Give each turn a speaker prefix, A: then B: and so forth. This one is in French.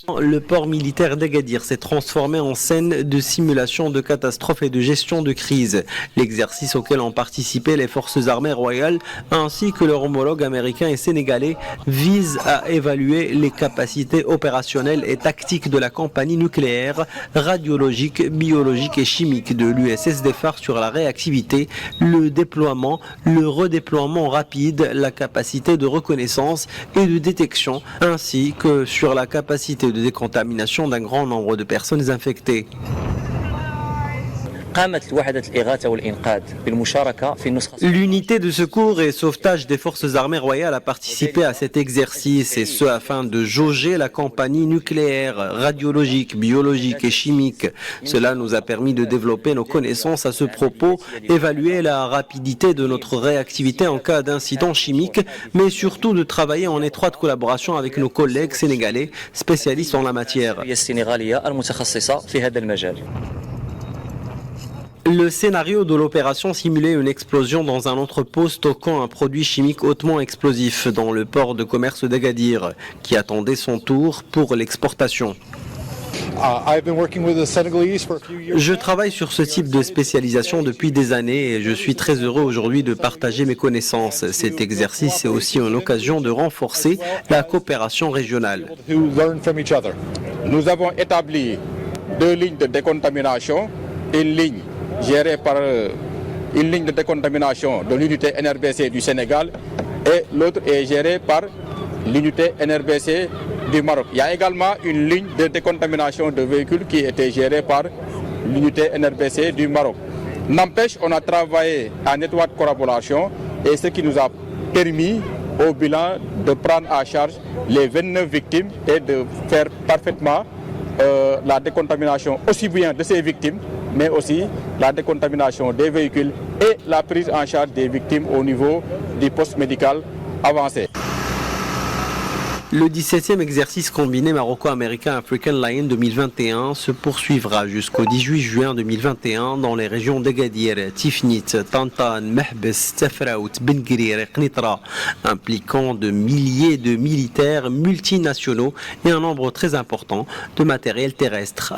A: Le port militaire d'Agadir s'est transformé en scène de simulation de catastrophes et de gestion de crise. L'exercice auquel ont participé les forces armées royales ainsi que leurs homologues américains et sénégalais vise à évaluer les capacités opérationnelles et tactiques de la compagnie nucléaire, radiologique, biologique et chimique de l'USS Defar sur la réactivité, le déploiement, le redéploiement rapide, la capacité de reconnaissance et de détection, ainsi que sur la capacité de décontamination d'un grand nombre de personnes infectées. L'unité de secours et sauvetage des forces armées royales a participé à cet exercice et ce afin de jauger la compagnie nucléaire, radiologique, biologique et chimique. Cela nous a permis de développer nos connaissances à ce propos, évaluer la rapidité de notre réactivité en cas d'incident chimique, mais surtout de travailler en étroite collaboration avec nos collègues sénégalais spécialistes en la matière. Le scénario de l'opération simulait une explosion dans un entrepôt stockant un produit chimique hautement explosif dans le port de commerce d'Agadir, qui attendait son tour pour l'exportation. Je travaille sur ce type de spécialisation depuis des années et je suis très heureux aujourd'hui de partager mes connaissances. Cet exercice est aussi une occasion de renforcer la coopération régionale.
B: Nous avons établi 2 lignes de décontamination, gérée par une ligne de décontamination de l'unité NRBC du Sénégal et l'autre est gérée par l'unité NRBC du Maroc. Il y a également une ligne de décontamination de véhicules qui était gérée par l'unité NRBC du Maroc. N'empêche, on a travaillé en étroite collaboration et ce qui nous a permis au bilan de prendre en charge les 29 victimes et de faire parfaitement la décontamination aussi bien de ces victimes, mais aussi la décontamination des véhicules et la prise en charge des victimes au niveau du poste médical avancé.
A: Le 17e exercice combiné maroco-américain African Lion 2021 se poursuivra jusqu'au 18 juin 2021 dans les régions d'Agadir, Tifnit, Tantan, Mehbes, Tafraout, Ben Guerir et Knitra, impliquant de milliers de militaires multinationaux et un nombre très important de matériel terrestre.